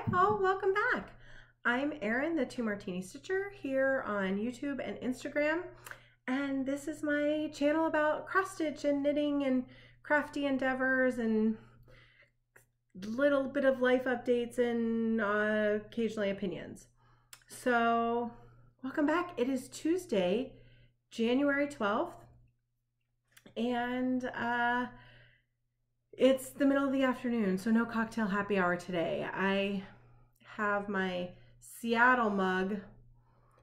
Hi all, welcome back. I'm Erin, the Two Martini Stitcher, here on YouTube and Instagram, and this is my channel about cross stitch and knitting and crafty endeavors and little bit of life updates and occasionally opinions. So welcome back. It is Tuesday, January 12th, and it's the middle of the afternoon, so no cocktail happy hour today. I have my Seattle mug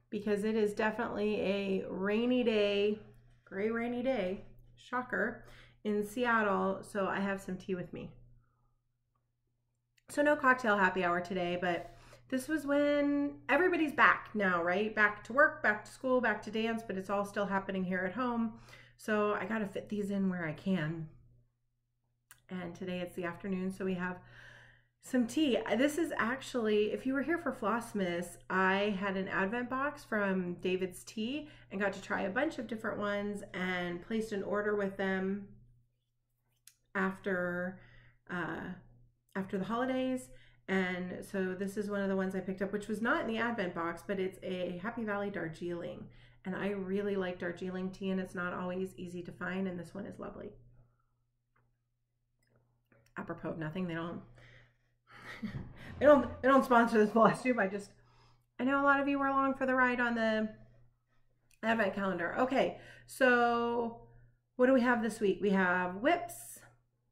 because it is definitely a rainy day, gray rainy day, shocker, in Seattle, so I have some tea with me. So no cocktail happy hour today, but this was when everybody's back now, right? Back to work, back to school, back to dance, but it's all still happening here at home. So I gotta fit these in where I can. And today it's the afternoon, so we have some tea. This is actually, if you were here for Flossmas, I had an advent box from David's Tea and got to try a bunch of different ones and placed an order with them after the holidays. And so this is one of the ones I picked up, which was not in the advent box, but it's a Happy Valley Darjeeling. And I really like Darjeeling tea, and it's not always easy to find, and this one is lovely. Apropos of nothing, they don't sponsor this Flosstube. I know a lot of you were along for the ride on the advent calendar. Okay, so what do we have this week? We have whips,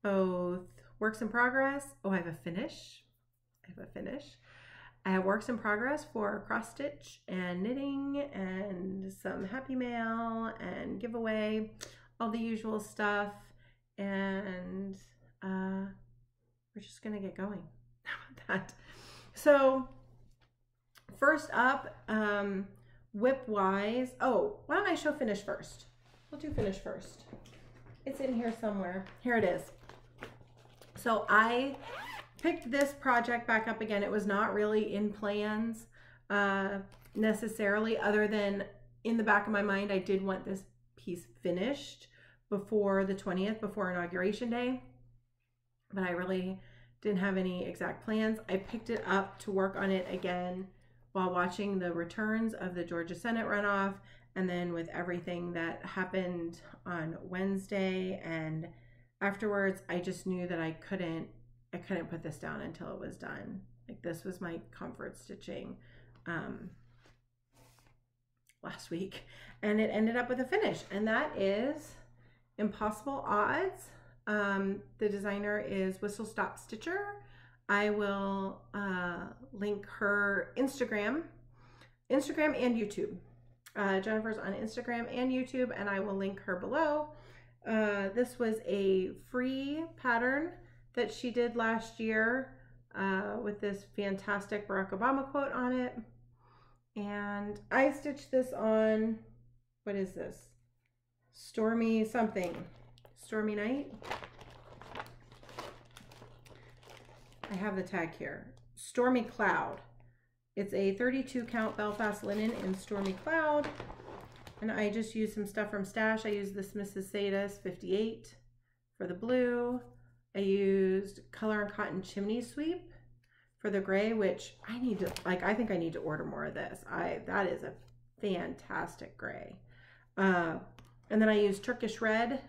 both works in progress. Oh, I have a finish. I have works in progress for cross stitch and knitting and some happy mail and giveaway, all the usual stuff, and we're just gonna get going. How about that? So first up, whip wise, oh, why don't I show finish first? We'll do finish first. It's in here somewhere. Here it is. So I picked this project back up again. It was not really in plans necessarily, other than in the back of my mind I did want this piece finished before the 20th, before Inauguration Day, but I really didn't have any exact plans. I picked it up to work on it again while watching the returns of the Georgia Senate runoff, and then with everything that happened on Wednesday and afterwards, I just knew that I couldn't put this down until it was done. Like, this was my comfort stitching last week, and it ended up with a finish, and that is Impossible Odds. The designer is Whistle Stop Stitcher. I will link her Instagram and YouTube. Jennifer's on Instagram and YouTube, and I will link her below. This was a free pattern that she did last year with this fantastic Barack Obama quote on it. And I stitched this on, what is this? Stormy something. Stormy Night. I have the tag here. Stormy Cloud. It's a 32 count Belfast linen in Stormy Cloud. And I just used some stuff from Stash. I used this Mrs. Sadis 58 for the blue. I used Color and Cotton Chimney Sweep for the gray, which I need to, I think I need to order more of this. That is a fantastic gray. And then I used Turkish Red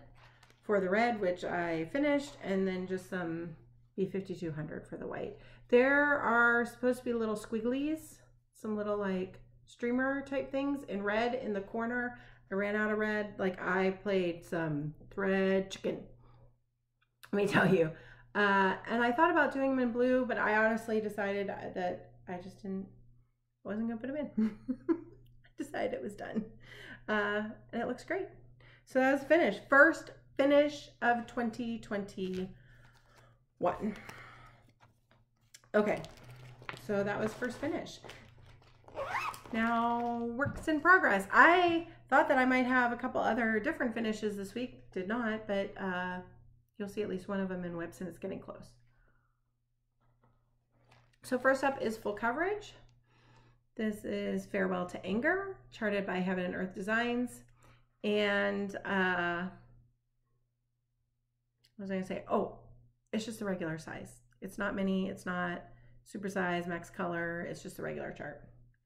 for the red, which I finished, and then just some B5200 for the white. There are supposed to be little squigglies, some little like streamer type things in red in the corner. I ran out of red. Like, I played some thread chicken, let me tell you. And I thought about doing them in blue, but I honestly decided that I just wasn't gonna put them in. I decided it was done. And it looks great. So that was finished. First finish of 2021. Okay, so that was first finish. Now, works in progress. I thought that I might have a couple other different finishes this week. Did not, but you'll see at least one of them in whips, and it's getting close. So first up is Full Coverage. This is Farewell to Anger, charted by Heaven and Earth Designs. And what was I gonna say? Oh, it's just a regular size. It's not mini, it's not supersize, max color. It's just a regular chart,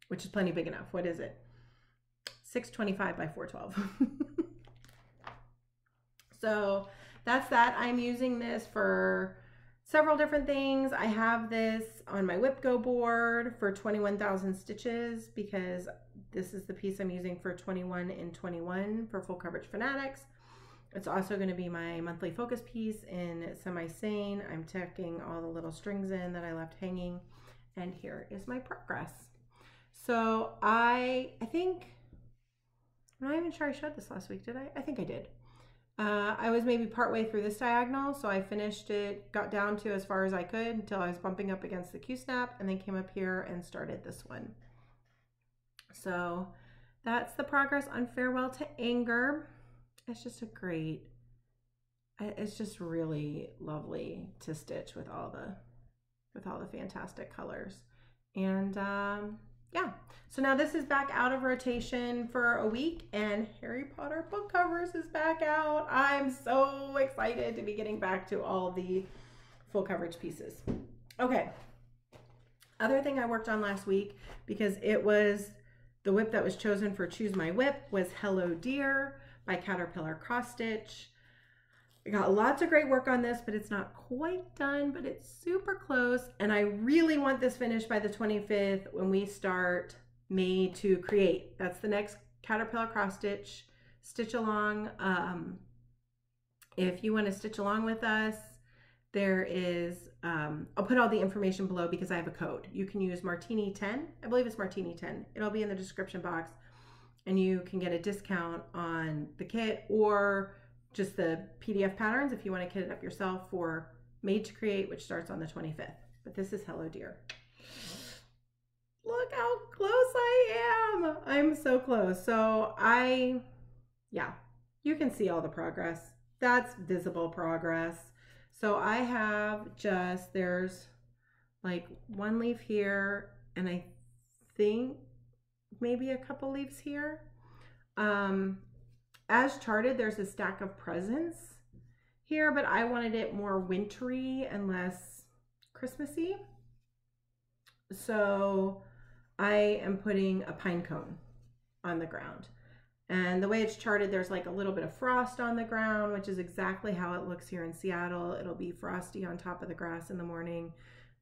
which is plenty big enough. What is it? 625 by 412. So that's that. I'm using this for several different things. I have this on my Whip Go board for 21,000 stitches because this is the piece I'm using for 21 in 21 for Full Coverage Fanatics. It's also going to be my monthly focus piece in Semi-Sane. I'm tucking all the little strings in that I left hanging, and here is my progress. So I think, I'm not even sure I showed this last week, did I? I think I did. I was maybe partway through this diagonal, so I finished it, got down to as far as I could until I was bumping up against the Q-snap, and then came up here and started this one. So that's the progress on Farewell to Anger. It's just it's just really lovely to stitch with all the fantastic colors. And yeah, so now this is back out of rotation for a week, and Harry Potter book covers is back out. I'm so excited to be getting back to all the full coverage pieces. Okay, other thing I worked on last week, because it was the whip that was chosen for Choose My Whip, was Hello Dear by Caterpillar Cross Stitch. I got lots of great work on this, but it's not quite done, but it's super close. And I really want this finished by the 25th when we start Made to Create. That's the next Caterpillar Cross Stitch stitch along. If you want to stitch along with us, there is, I'll put all the information below because I have a code. You can use Martini 10. I believe it's Martini 10. It'll be in the description box, and you can get a discount on the kit or just the PDF patterns if you want to kit it up yourself for Made to Create, which starts on the 25th. But this is Hello Dear. Look how close I am. I'm so close. So yeah, you can see all the progress. That's visible progress. So I have there's like one leaf here, and I think maybe a couple leaves here. As charted, there's a stack of presents here, but I wanted it more wintry and less Christmassy. So I am putting a pine cone on the ground. And the way it's charted, there's like a little bit of frost on the ground, which is exactly how it looks here in Seattle. It'll be frosty on top of the grass in the morning.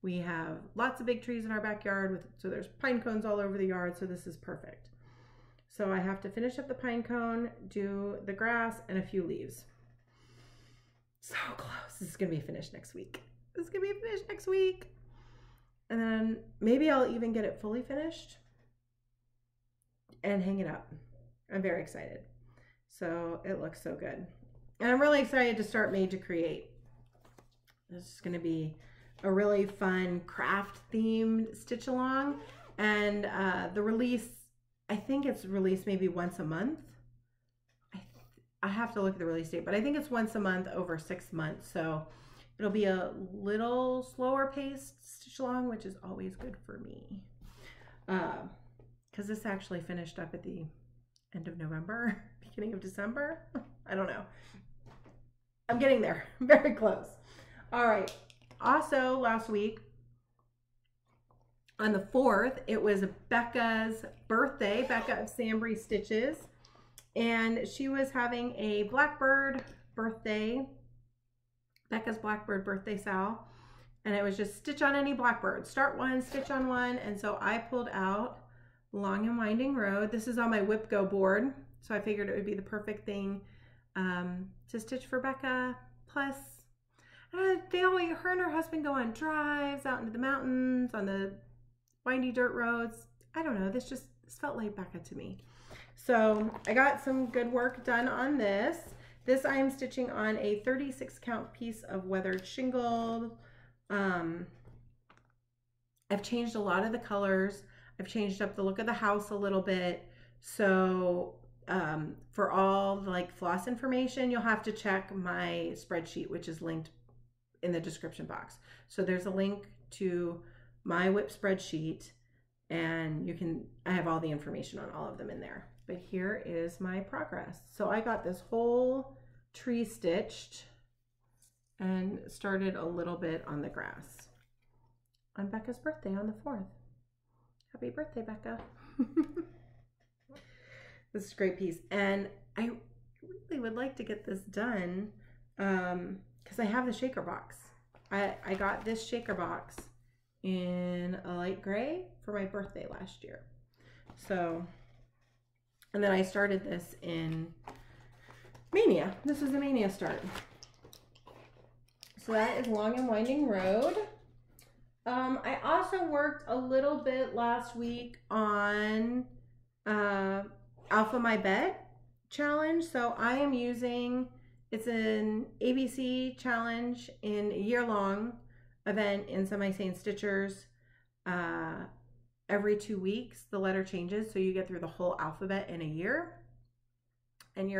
We have lots of big trees in our backyard, so there's pine cones all over the yard, so this is perfect. So I have to finish up the pine cone, do the grass, and a few leaves. So close. This is going to be finished next week. This is going to be finished next week. And then maybe I'll even get it fully finished and hang it up. I'm very excited. So it looks so good. And I'm really excited to start Made to Create. This is going to be a really fun craft themed stitch along. And the release, I think it's released maybe once a month. I have to look at the release date, but I think it's once a month over 6 months. So it'll be a little slower paced stitch along, which is always good for me. Because this actually finished up at the end of November, beginning of December. I don't know. I'm getting there. Very close. All right. Also, last week, on the 4th, it was Becca's birthday, Becca of Sambry Stitches, and she was having a Blackbird birthday, Becca's Blackbird birthday sal, and it was just stitch on any Blackbird, start one, stitch on one, and so I pulled out Long and Winding Road. This is on my Whip Go board, so I figured it would be the perfect thing to stitch for Becca. Plus, her and her husband go on drives out into the mountains, on the windy dirt roads. I don't know, this felt like Becca to me. So I got some good work done on this. This I am stitching on a 36 count piece of weathered shingle. I've changed a lot of the colors. I've changed up the look of the house a little bit. So for all like floss information, you'll have to check my spreadsheet, which is linked in the description box. So there's a link to my whip spreadsheet, and I have all the information on all of them in there. But here is my progress. So I got this whole tree stitched and started a little bit on the grass. on Becca's birthday on the 4th. Happy birthday, Becca. This is a great piece. And I really would like to get this done because I have the shaker box. I got this shaker box in a light gray for my birthday last year. So, and then I started this in Mania. This was the Mania start. So that is Long and Winding Road. I also worked a little bit last week on Alpha My Bed challenge. So I am using, it's an ABC challenge in a year-long event in Semi-Sane Stitchers. Every 2 weeks, the letter changes. So you get through the whole alphabet in a year. And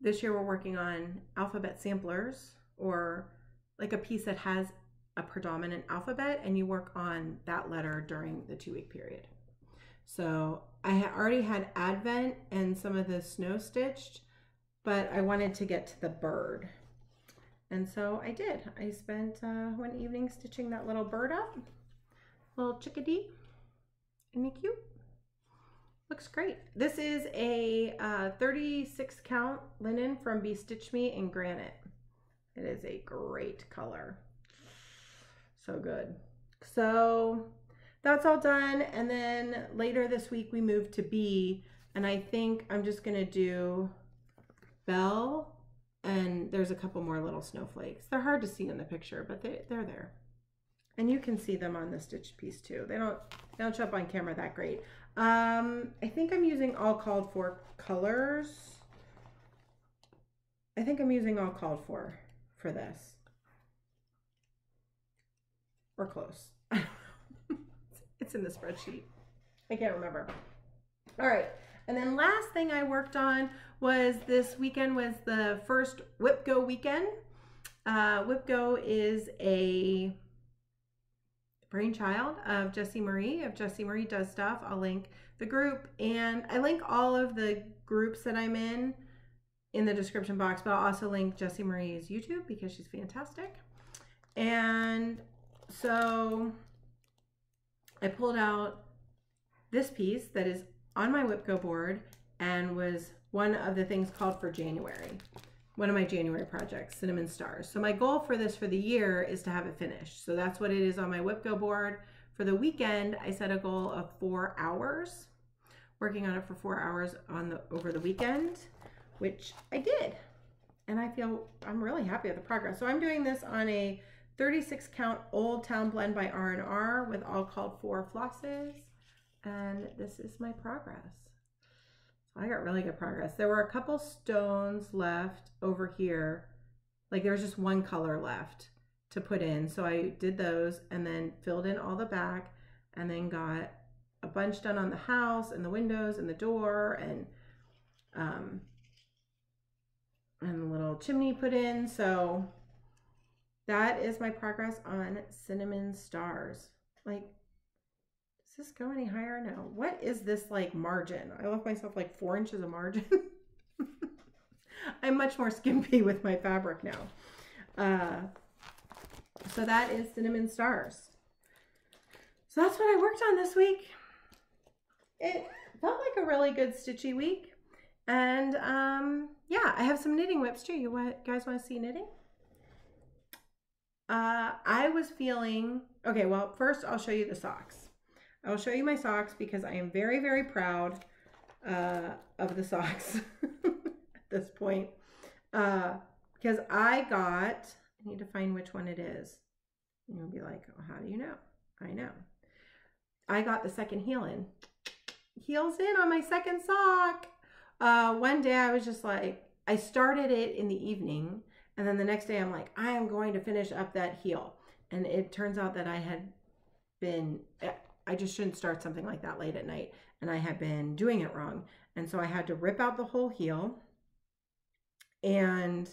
this year we're working on alphabet samplers, or like a piece that has a predominant alphabet, and you work on that letter during the 2-week period. So I already had Advent and some of the snow stitched, but I wanted to get to the bird. And so I did. I spent one evening stitching that little bird up, little chickadee. Isn't he cute? Looks great. This is a 36 count linen from Be Stitch Me in Granite. It is a great color. So good. So that's all done. And then later this week we moved to B, and I think I'm just gonna do Belle, and there's a couple more little snowflakes. They're hard to see in the picture, but they're there. And you can see them on the stitched piece too. They don't show up on camera that great. I think I'm using all called for colors. I think I'm using all called for this. Or close. It's in the spreadsheet. I can't remember. All right. And then last thing I worked on was this weekend was the first Whip Go weekend. Whip Go is a brainchild of Jessie Marie, of Jessie Marie Does Stuff. I'll link the group, and I link all of the groups that I'm in the description box, but I'll also link Jessie Marie's YouTube because she's fantastic. And so I pulled out this piece that is on my Whip Go board and was one of the things called for January. One of my January projects, Cinnamon Stars. So my goal for this for the year is to have it finished. So that's what it is on my Whip Go board. For the weekend, I set a goal of 4 hours, working on it for 4 hours over the weekend, which I did. And I'm really happy with the progress. So I'm doing this on a 36 count Old Town blend by R&R with all called for flosses. And this is my progress. I got really good progress. There were a couple stones left over here. Like there was just one color left to put in. So I did those and then filled in all the back and then got a bunch done on the house and the windows and the door and the little chimney put in. So that is my progress on Cinnamon Stars. Like, does this go any higher? No. What is this like margin? I left myself like 4 inches of margin. I'm much more skimpy with my fabric now. So that is Cinnamon Stars. So that's what I worked on this week. It felt like a really good stitchy week. And yeah, I have some knitting whips too. You guys want to see knitting? I was feeling, okay, well, first I'll show you the socks. I will show you my socks because I am very, very proud of the socks at this point. Because I need to find which one it is. And you'll be like, oh, how do you know? I know. I got the second heel in. Heels in on my second sock. One day I was just like, I started it in the evening. And then the next day I'm like, I am going to finish up that heel. And it turns out that I just shouldn't start something like that late at night. And I had been doing it wrong. And so I had to rip out the whole heel. And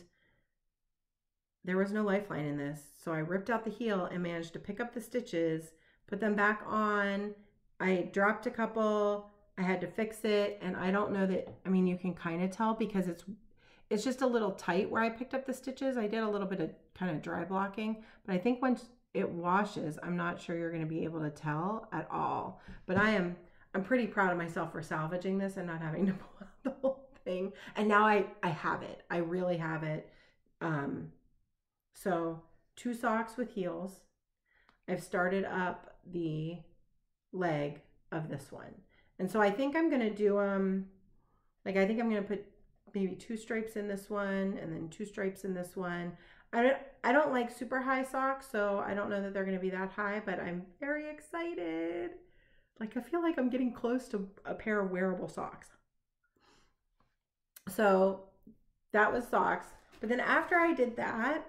there was no lifeline in this. So I ripped out the heel and managed to pick up the stitches, put them back on. I dropped a couple. I had to fix it. And I don't know that, I mean, you can kind of tell because it's just a little tight where I picked up the stitches. I did a little bit of kind of dry blocking, but I think once it washes. I'm not sure you're going to be able to tell at all, but I'm pretty proud of myself for salvaging this and not having to pull out the whole thing. And now I have it. I really have it. So 2 socks with heels. I've started up the leg of this one. And so I think I'm going to do, like, I think I'm going to put maybe 2 stripes in this one and then 2 stripes in this one. I don't like super high socks, so I don't know that they're going to be that high, but I'm very excited. Like, I feel like I'm getting close to a pair of wearable socks. So that was socks. But then after I did that,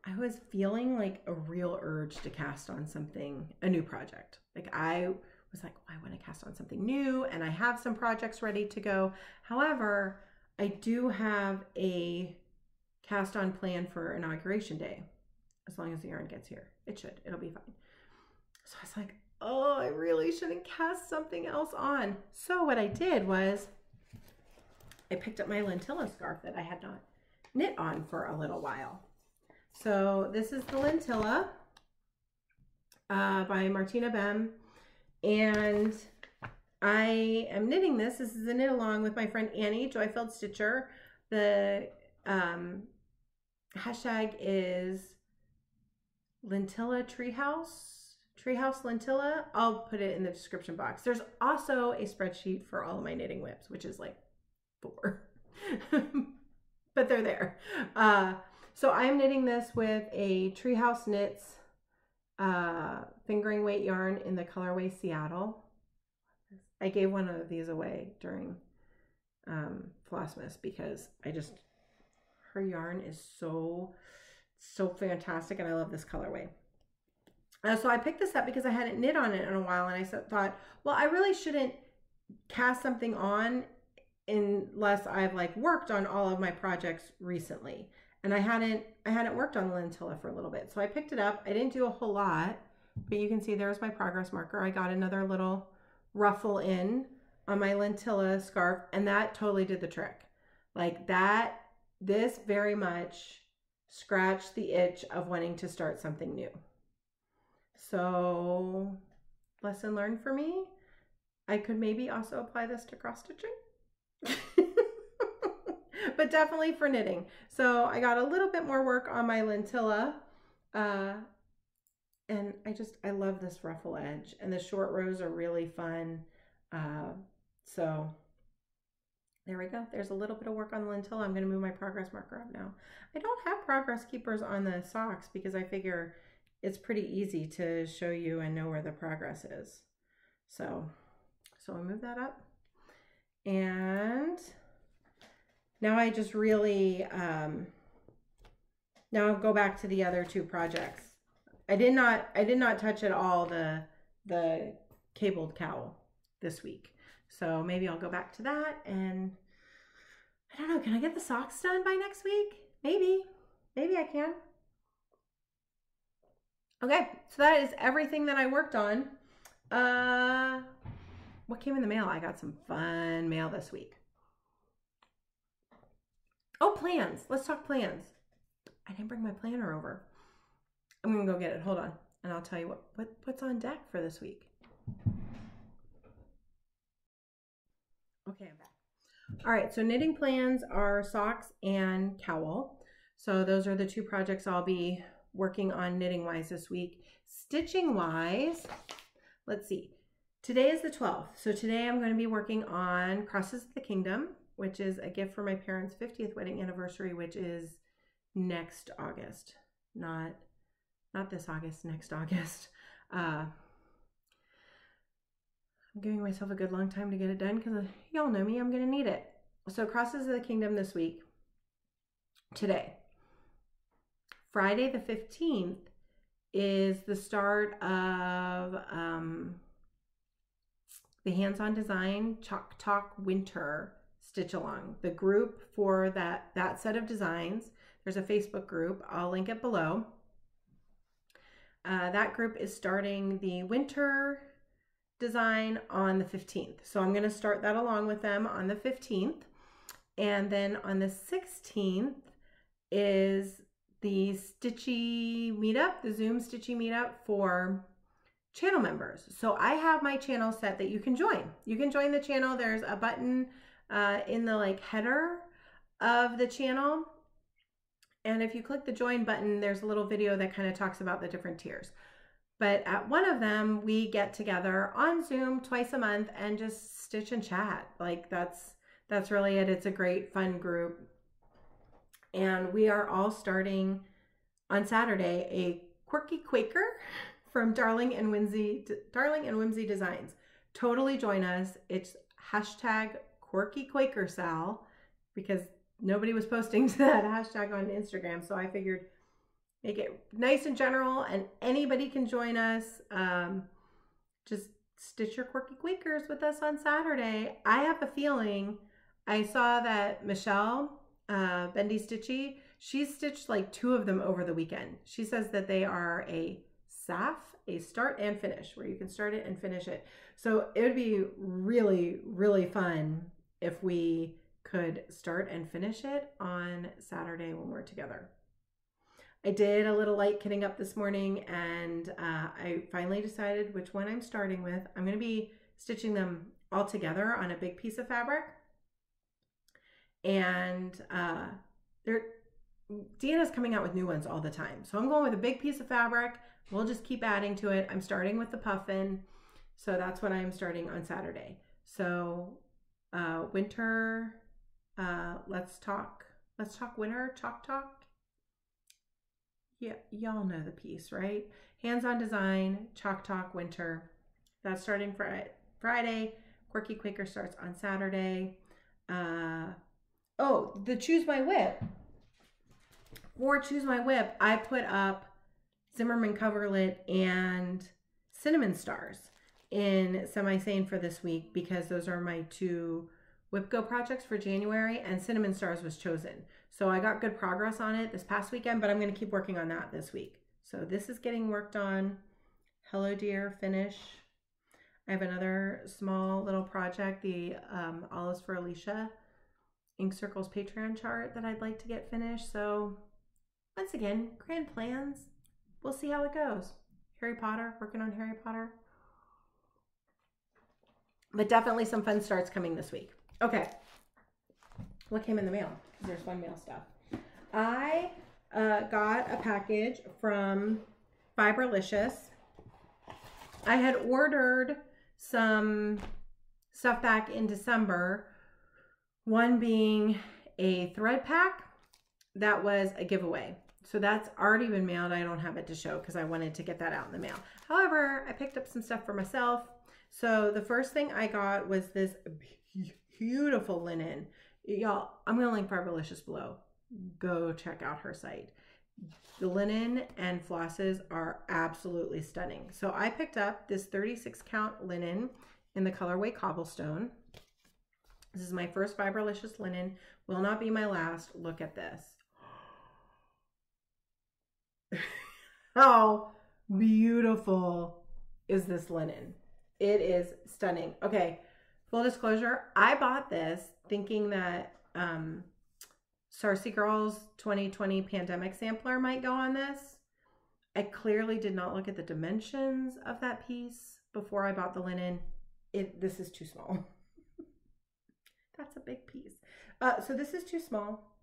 I was feeling like a real urge to cast on something, a new project. Like, I was like, I want to cast on something new, and I have some projects ready to go. However, I do have a cast on plan for Inauguration Day, as long as the yarn gets here. It'll be fine. So I was like, oh, I really shouldn't cast something else on. So what I did was I picked up my lentilla scarf that I had not knit on for a little while. So this is the lentilla by Martina Bem, and I am knitting this. This is a knit along with my friend Annie, Joy-Filled Stitcher. The hashtag is Lentilla Treehouse Lentilla. I'll put it in the description box. There's also a spreadsheet for all of my knitting whips, which is like 4, but they're there. So I'm knitting this with a Treehouse Knits fingering weight yarn in the colorway Seattle. I gave one of these away during Flossmas because her yarn is so fantastic, and I love this colorway. So I picked this up because I hadn't knit on it in a while, and I thought, well, I really shouldn't cast something on unless I've like worked on all of my projects recently. And I hadn't worked on the lentilla for a little bit. So I picked it up. I didn't do a whole lot, but you can see there's my progress marker. I got another little ruffle in on my lentilla scarf, and that totally did the trick. Like that, this very much scratched the itch of wanting to start something new. So lesson learned for me. I could maybe also apply this to cross stitching. But definitely for knitting. So I got a little bit more work on my lentilla. And I love this ruffle edge. And the short rows are really fun. So there we go. There's a little bit of work on the lentilla. I'm going to move my progress marker up now. I don't have progress keepers on the socks because I figure it's pretty easy to show you and know where the progress is. So I move that up. And now I just really, now I'll go back to the other 2 projects. I did not touch at all the cabled cowl this week. So maybe I'll go back to that, and I don't know, can I get the socks done by next week? Maybe I can. Okay, so that is everything that I worked on. What came in the mail? I got some fun mail this week. Oh, plans. Let's talk plans. I didn't bring my planner over. I'm going to go get it. Hold on. And I'll tell you what's on deck for this week. Okay, I'm back. All right, so knitting plans are socks and cowl. So those are the 2 projects I'll be working on knitting-wise this week. Stitching-wise, let's see. Today is the 12th. So today I'm going to be working on Crosses of the Kingdom, which is a gift for my parents' 50th wedding anniversary, which is next August. Not this August, next August. I'm giving myself a good long time to get it done because y'all know me, I'm going to need it. So Crosses of the Kingdom this week, today. Friday the 15th is the start of the Hands-On Design Chalk Talk Winter Stitch Along. The group for that set of designs, there's a Facebook group. I'll link it below. That group is starting the winter design on the 15th. So I'm going to start that along with them on the 15th. And then on the 16th is the Stitchy meetup, the Zoom Stitchy meetup for channel members. So I have my channel set that you can join. You can join the channel. There's a button in the like header of the channel. And if you click the join button, there's a little video that kind of talks about the different tiers. But at one of them, we get together on Zoom twice a month and just stitch and chat. Like that's really it. It's a great fun group. And we are all starting on Saturday a Quirky Quaker from Darling and Whimsy Designs. Totally join us. It's hashtag Quirky Quaker Sal, because nobody was posting to that hashtag on Instagram. So I figured make it nice and general and anybody can join us. Just stitch your Quirky Quakers with us on Saturday. I have a feeling, I saw that Michelle, Bendy Stitchy, she stitched like 2 of them over the weekend. She says that they are a SAF, a start and finish, where you can start it and finish it. So it would be really, really fun if we could start and finish it on Saturday when we're together. I did a little light kitting up this morning, and I finally decided which one I'm starting with. I'm going to be stitching them all together on a big piece of fabric. And Deanna's coming out with new ones all the time. So I'm going with a big piece of fabric. We'll just keep adding to it. I'm starting with the puffin. So that's what I'm starting on Saturday. So winter, let's talk winter, chalk talk. Yeah, y'all know the piece, right? Hands-on design, chalk talk, winter. That's starting Friday. Quirky Quaker starts on Saturday. Oh, the Choose My Whip. For Choose My Whip, I put up Zimmerman coverlet and cinnamon stars in semi-sane for this week, because those are my 2 Whip Go projects for January, and cinnamon stars was chosen. So I got good progress on it this past weekend, but I'm going to keep working on that this week. So this is getting worked on. Hello Dear finish. I have another small little project, the Olives for Alicia Ink Circles Patreon chart that I'd like to get finished. So once again, grand plans. We'll see how it goes. Harry Potter, working on Harry Potter. But definitely some fun starts coming this week. Okay, what came in the mail? There's fun mail stuff. I got a package from Fiberlicious. I had ordered some stuff back in December, one being a thread pack that was a giveaway. So that's already been mailed. I don't have it to show because I wanted to get that out in the mail. However, I picked up some stuff for myself. So the first thing I got was this beautiful linen. Y'all, I'm going to link Fiberlicious below. Go check out her site. The linen and flosses are absolutely stunning. So I picked up this 36 count linen in the colorway Cobblestone. This is my first Fiberlicious linen. Will not be my last. Look at this. How beautiful is this linen? It is stunning. Okay, full disclosure, I bought this thinking that Sarcy Girls 2020 pandemic sampler might go on this. I clearly did not look at the dimensions of that piece before I bought the linen. This is too small. That's a big piece. So this is too small,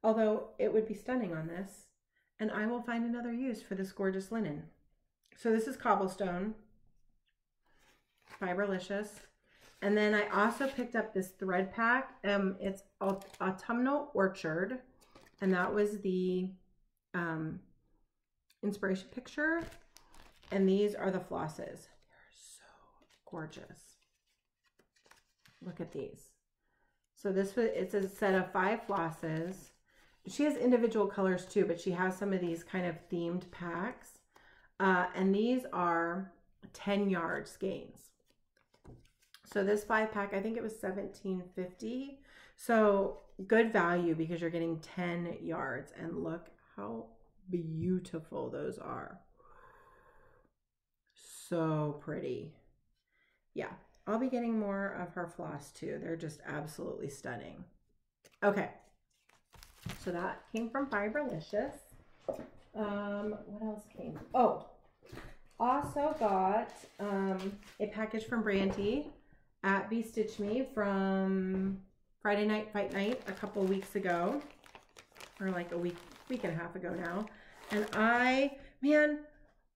although it would be stunning on this. And I will find another use for this gorgeous linen. So this is Cobblestone, Fiberlicious. And then I also picked up this thread pack. It's Autumnal Orchard. And that was the inspiration picture. And these are the flosses. They're so gorgeous. Look at these. So it's a set of 5 flosses. She has individual colors too, but she has some of these kind of themed packs. And these are 10 yard skeins. So this 5-pack, I think it was $17.50. So good value because you're getting 10 yards. And look how beautiful those are. So pretty. Yeah, I'll be getting more of her floss too. They're just absolutely stunning. Okay. So that came from Fiberlicious. What else came? Oh, also got a package from Brandy at Be Stitch Me from Friday Night Fight Night a couple weeks ago, or like a week and a half ago now. And man,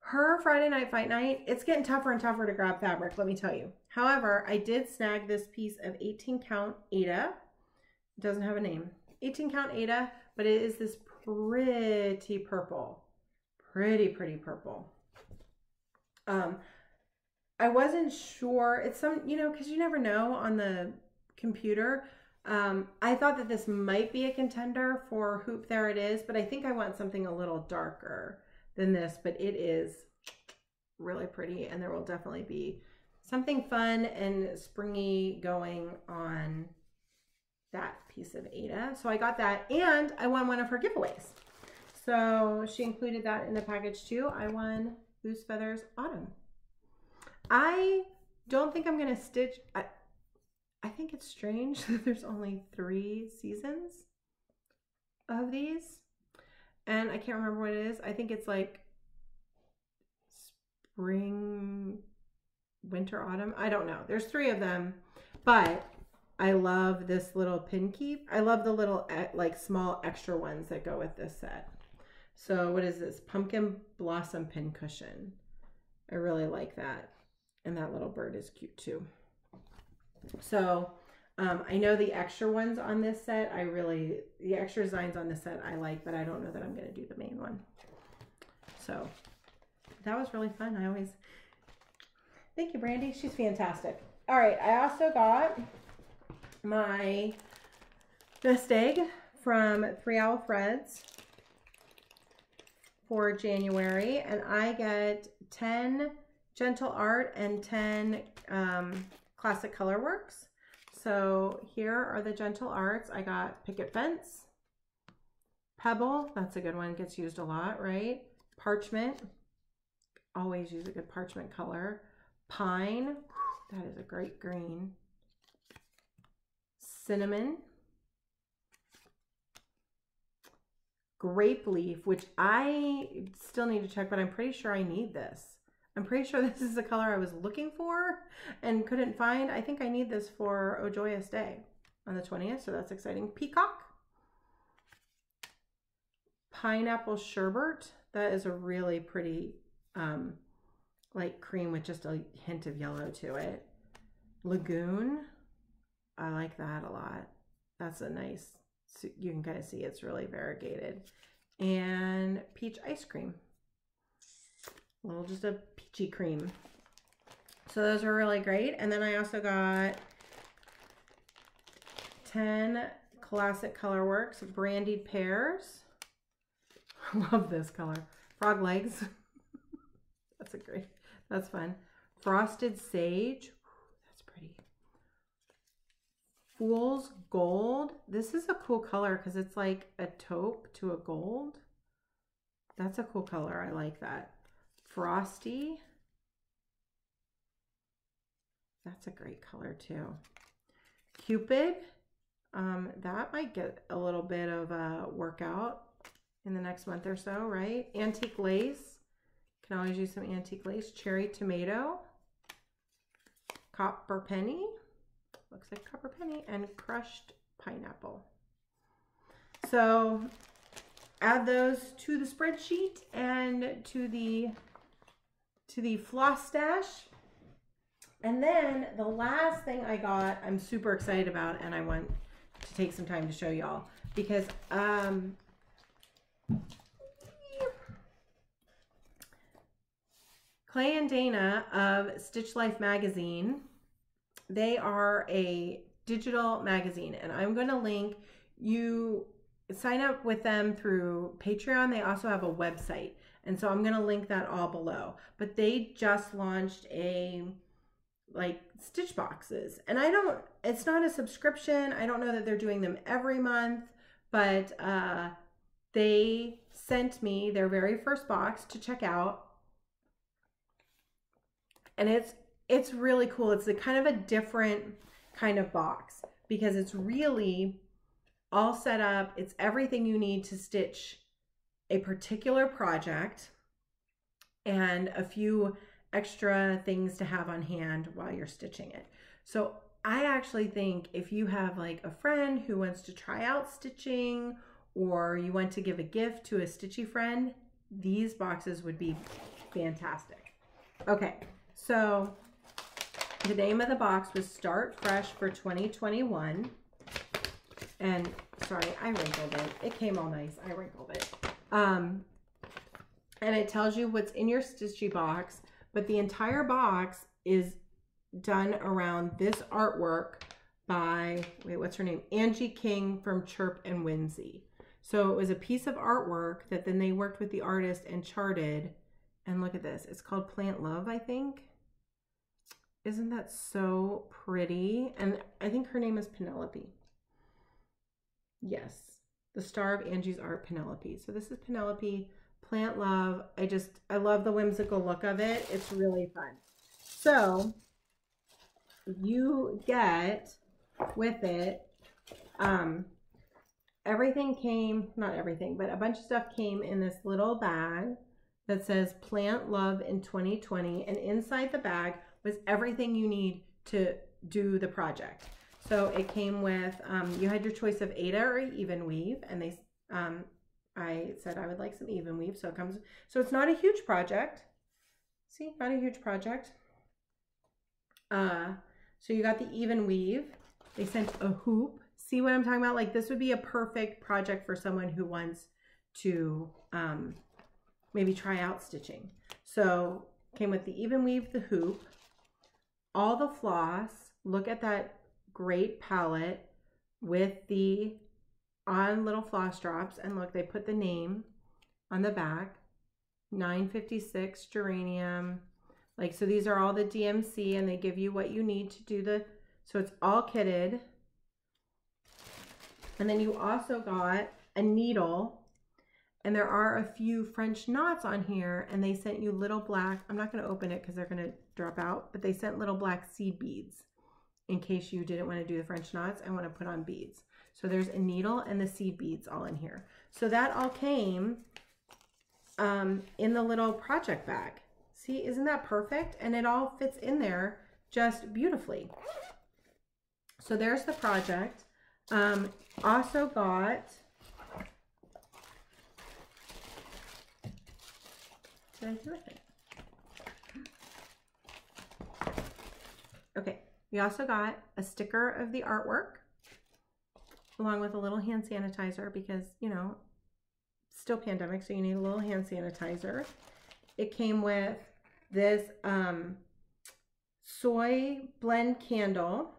her Friday Night Fight Night, it's getting tougher and tougher to grab fabric, let me tell you. However, I did snag this piece of 18 count Ada. It doesn't have a name. 18 count Ada, but it is this pretty purple. Pretty purple. I wasn't sure. It's some, you know, because you never know on the computer. I thought that this might be a contender for Hoop There It Is, but I think I want something a little darker than this, but it is really pretty, and there will definitely be something fun and springy going on that piece of Ada. So I got that, and I won one of her giveaways. So she included that in the package too. I won Goose Feathers Autumn. I don't think I'm going to stitch. I think it's strange that there's only 3 seasons of these. And I can't remember what it is. I think it's like spring, winter, autumn. I don't know. There's 3 of them. But I love this little pin keep. I love the little like small extra ones that go with this set. So what is this? Pumpkin Blossom Pin Cushion. I really like that. And that little bird is cute too. So I know the extra ones on this set, the extra designs on this set I like, but I don't know that I'm going to do the main one. So that was really fun. Thank you, Brandy. She's fantastic. All right. I also got my nest egg from 3 Owl Threads for January, and I get 10 Gentle Art and 10 Classic Color Works. So here are the Gentle Arts. I got Picket Fence, Pebble, that's a good one, gets used a lot, right? Parchment, always use a good parchment color. Pine, that is a great green. Cinnamon. Grape Leaf, which I still need to check, but I'm pretty sure I need this. I'm pretty sure this is the color I was looking for and couldn't find. I think I need this for O Joyous Day on the 20th, so that's exciting. Peacock. Pineapple Sherbet. That is a really pretty like cream with just a hint of yellow to it. Lagoon. I like that a lot. That's a nice, you can kind of see it's really variegated. And Peach Ice Cream. Just a peachy cream. So those are really great. And then I also got 10 Classic Color Works Brandied Pears. Love this color. Frog Legs. That's fun. Frosted Sage. That's pretty. Fool's Gold. This is a cool color because it's like a taupe to a gold. That's a cool color. I like that. Frosty. That's a great color too. Cupid. That might get a little bit of a workout in the next month or so, right? Antique Lace. Can always use some antique lace. Cherry Tomato. Copper Penny. Looks like Copper Penny. And Crushed Pineapple. So add those to the spreadsheet and to the floss stash. And then the last thing I got, I'm super excited about, and I want to take some time to show y'all because Clay and Dana of Stitch Life magazine, they are a digital magazine, and I'm going to link, you sign up with them through Patreon. They also have a website, and so I'm going to link that all below. But they just launched like stitch boxes, and it's not a subscription. I don't know that they're doing them every month, but they sent me their very first box to check out, and it's really cool. It's a kind of a different kind of box because it's really all set up. It's everything you need to stitch a particular project and a few extra things to have on hand while you're stitching it. So I actually think if you have like a friend who wants to try out stitching, or you want to give a gift to a stitchy friend, these boxes would be fantastic. Okay, so the name of the box was Start Fresh for 2021. And sorry, I wrinkled it. It came all nice. I wrinkled it. And it tells you what's in your stitchy box, but the entire box is done around this artwork by, wait, what's her name? Angie King from Chirp and Whimsy. So it was a piece of artwork that then they worked with the artist and charted. And look at this. It's called Plant Love, I think. Isn't that so pretty? And I think her name is Penelope. Yes. The star of Angie's art, Penelope. So this is Penelope, Plant Love. I love the whimsical look of it. It's really fun. So you get with it, everything came, not everything, but a bunch of stuff came in this little bag that says Plant Love in 2020. And inside the bag was everything you need to do the project. So it came with, you had your choice of Aida or even weave, and they, I said I would like some even weave, so it comes, so it's not a huge project. See, not a huge project. So you got the even weave. They sent a hoop. See what I'm talking about? Like, this would be a perfect project for someone who wants to maybe try out stitching. So came with the even weave, the hoop, all the floss. Look at that great palette with the on little floss drops, and look, they put the name on the back, 956 geranium. Like, so these are all the DMC, and they give you what you need to do the, so it's all kitted. And then you also got a needle, and there are a few French knots on here, and they sent you little black, I'm not going to open it because they're going to drop out, but they sent little black seed beads in case you didn't want to do the French knots and want to put on beads. So there's a needle and the seed beads all in here. So that all came in the little project bag. See, isn't that perfect? And it all fits in there just beautifully. So there's the project. Also got, did I do it? Okay, we also got a sticker of the artwork along with a little hand sanitizer because, you know, still pandemic, so you need a little hand sanitizer. It came with this soy blend candle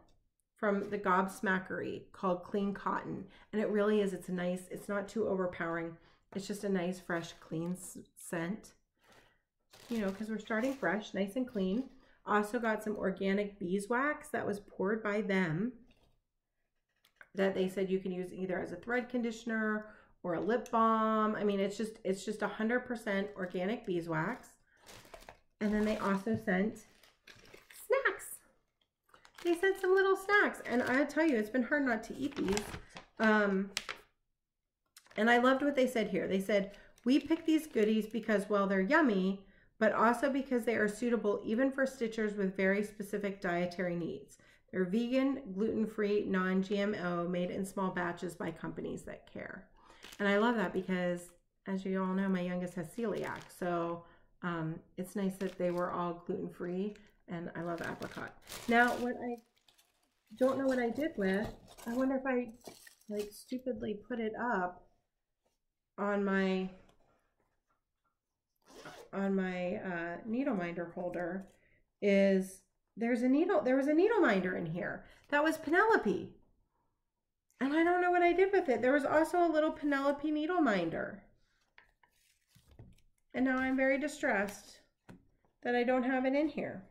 from the Gobsmackery called Clean Cotton. And it really is, it's a nice, it's not too overpowering. It's just a nice, fresh, clean scent. You know, because we're starting fresh, nice and clean. Also got some organic beeswax that was poured by them that they said you can use either as a thread conditioner or a lip balm. I mean, it's just 100% organic beeswax. And then they also sent snacks. They sent some little snacks, and I tell you, it's been hard not to eat these. And I loved what they said here. They said, we picked these goodies because, well, they're yummy, but also because they are suitable even for stitchers with very specific dietary needs. They're vegan, gluten-free, non-GMO, made in small batches by companies that care. And I love that because, as you all know, my youngest has celiac. So it's nice that they were all gluten-free, and I love apricot. Now, what I don't know what I did with, I wonder if I like stupidly put it up on my needle minder holder, is there was a needle minder in here. That was Penelope. And I don't know what I did with it. There was also a little Penelope needle minder. And now I'm very distressed that I don't have it in here.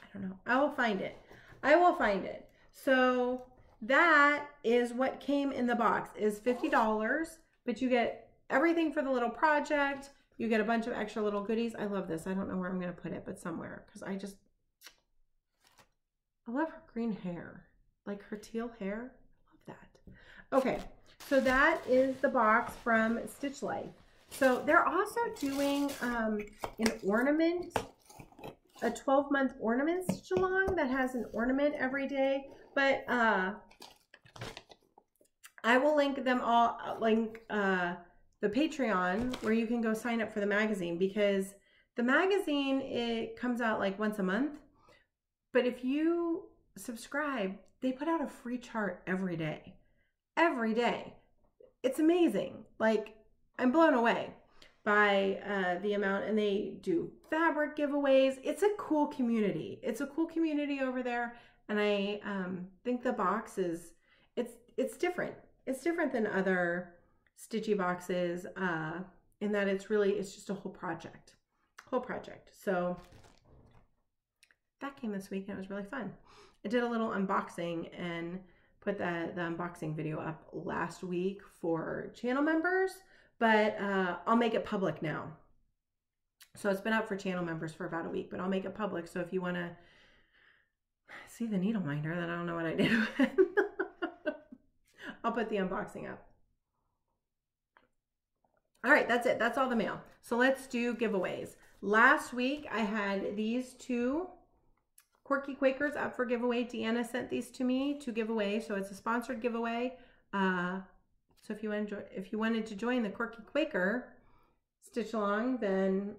I don't know. I will find it. I will find it. So that is what came in the box, is $50, but you get everything for the little project. You get a bunch of extra little goodies. I love this. I don't know where I'm going to put it, but somewhere, because I love her green hair. Like her teal hair. I love that. Okay, So that is the box from Stitch Life. So they're also doing an ornament, a 12-month ornament stitch along that has an ornament every day. But I will link them all, the Patreon, where you can go sign up for the magazine, because the magazine, it comes out like once a month. But if you subscribe, they put out a free chart every day. Every day. It's amazing. Like, I'm blown away by the amount, and they do fabric giveaways. It's a cool community. It's a cool community over there, and I think the box is, it's different. It's different than other stitchy boxes in that it's just a whole project. So that came this week, and it was really fun. I did a little unboxing and put the unboxing video up last week for channel members, but I'll make it public now. So it's been up for channel members for about a week, but I'll make it public. So if you want to see the needle minder, then I don't know what I did with. I'll put the unboxing up. All right, that's it. That's all the mail. So let's do giveaways. Last week I had these two Quirky Quakers up for giveaway. Deanna sent these to me to give away, so it's a sponsored giveaway. So if you wanted to join the Quirky Quaker stitch along, then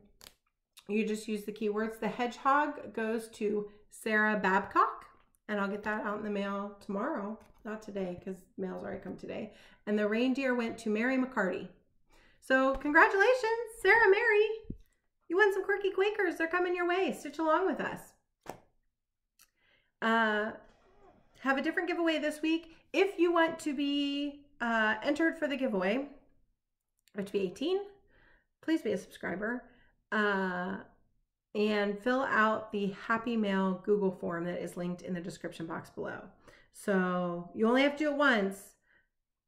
you just use the keywords. The hedgehog goes to Sarah Babcock, and I'll get that out in the mail tomorrow. Not today, because mail's already come today. And the reindeer went to Mary McCarty. So congratulations, Sarah, Mary. You won some Quirky Quakers. They're coming your way. Stitch along with us. Have a different giveaway this week. If you want to be entered for the giveaway, you have to be 18. Please be a subscriber. And fill out the Happy Mail Google form that is linked in the description box below. So you only have to do it once,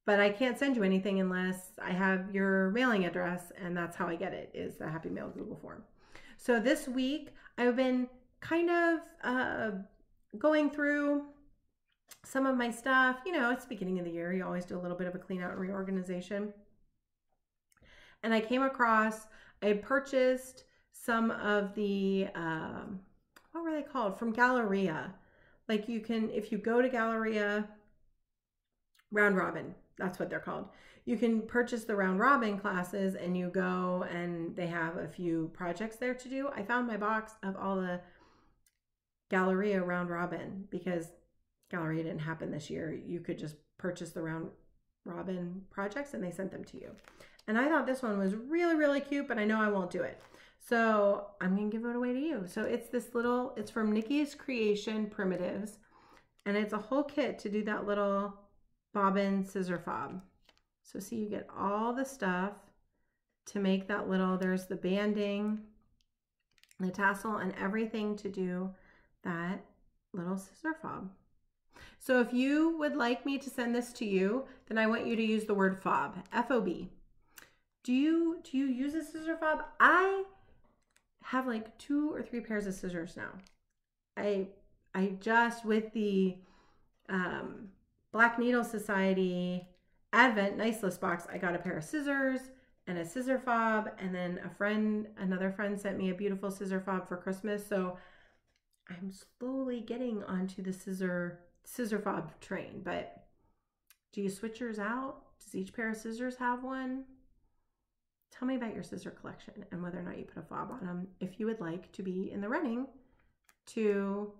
but I can't send you anything unless I have your mailing address, and that's how I get it, is the Happy Mail Google form. So this week I've been kind of going through some of my stuff. You know, it's the beginning of the year. You always do a little bit of a clean out and reorganization. And I came across, I had purchased some of the, what were they called? From Galleria. Like you can, if you go to Galleria, Round Robin, that's what they're called. You can purchase the Round Robin classes, and you go and they have a few projects there to do. I found my box of all the Galleria Round Robin, because Galleria didn't happen this year. You could just purchase the Round Robin projects and they sent them to you. And I thought this one was really, really cute, but I know I won't do it. So I'm going to give it away to you. So it's this little, it's from Nikki's Creation Primitives, and it's a whole kit to do that little bobbin scissor fob. So see, you get all the stuff to make that little, there's the banding, the tassel, and everything to do that little scissor fob. So if you would like me to send this to you, then I want you to use the word fob, F-O-B. Do you use a scissor fob? I have like 2 or 3 pairs of scissors now. I just, with the Black Needle Society Advent Nice List box, I got a pair of scissors and a scissor fob, and then another friend sent me a beautiful scissor fob for Christmas. So I'm slowly getting onto the scissor fob train. But do you switch yours out? Does each pair of scissors have one? Tell me about your scissor collection and whether or not you put a fob on them, if you would like to be in the running to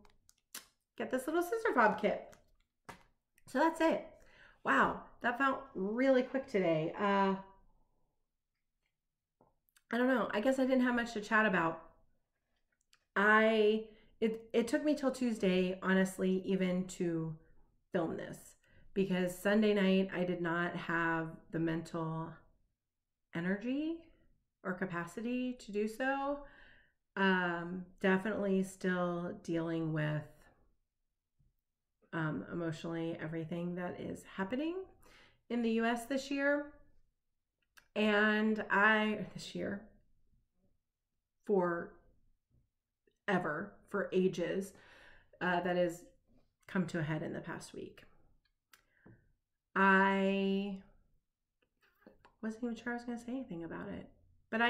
get this little scissor fob kit. So that's it. Wow, that felt really quick today. I don't know. I guess I didn't have much to chat about. It took me till Tuesday, honestly, even to film this, because Sunday night I did not have the mental energy or capacity to do so. Definitely still dealing with emotionally everything that is happening in the US this year. And for ages, that has come to a head in the past week. I wasn't even sure I was going to say anything about it. But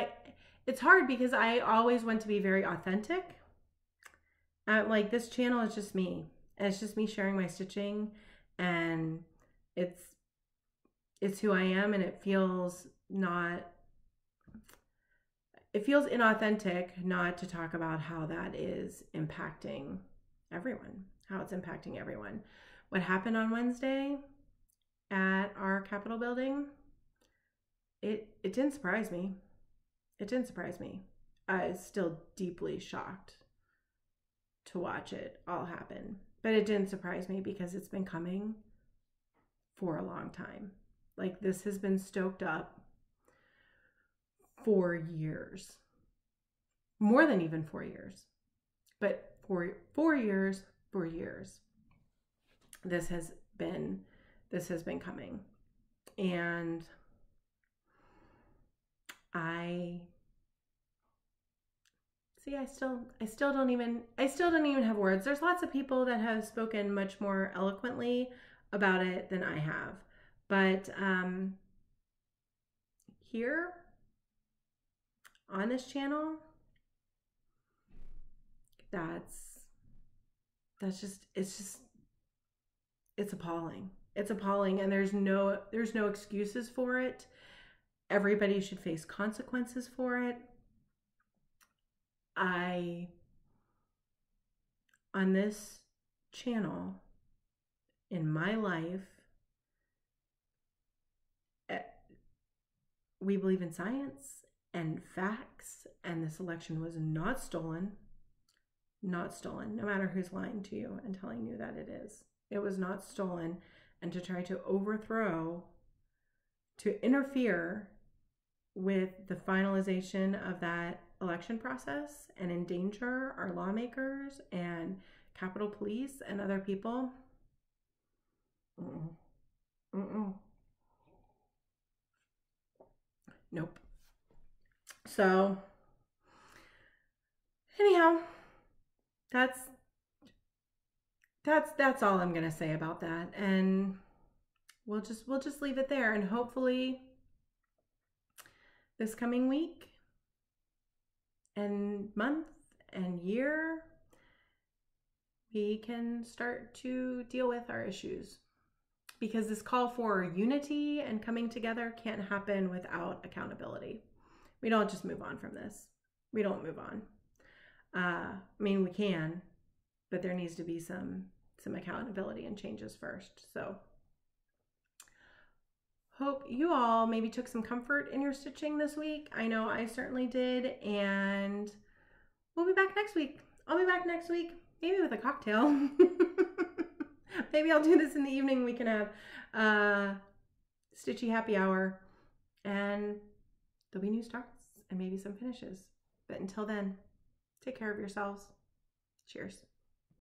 it's hard because I always want to be very authentic. Like, this channel is just me. And it's just me sharing my stitching, and it's who I am, and it feels inauthentic not to talk about how that is impacting everyone, how it's impacting everyone. What happened on Wednesday at our Capitol building, it didn't surprise me. It didn't surprise me. I was still deeply shocked to watch it all happen. But it didn't surprise me because it's been coming for a long time. Like, this has been stoked up for years. More than even 4 years. But for 4 years, this has been coming. And I still don't even have words. There's lots of people that have spoken much more eloquently about it than I have. But here on this channel, it's appalling. It's appalling, and there's no excuses for it. Everybody should face consequences for it. On this channel, in my life, we believe in science and facts, and this election was not stolen. Not stolen, no matter who's lying to you and telling you that it is. It was not stolen. And to try to overthrow, to interfere with the finalization of that election process and endanger our lawmakers and Capitol Police and other people. Nope. So anyhow, that's all I'm gonna say about that, and we'll just leave it there, and hopefully this coming week and month and year we can start to deal with our issues, because this call for unity and coming together can't happen without accountability. We don't just move on from this. We don't move on. I mean, we can, but there needs to be some accountability and changes first. So hope you all maybe took some comfort in your stitching this week. I know I certainly did, and we'll be back next week. I'll be back next week, maybe with a cocktail. Maybe I'll do this in the evening. We can have stitchy happy hour, and there'll be new starts and maybe some finishes. But until then, take care of yourselves. Cheers.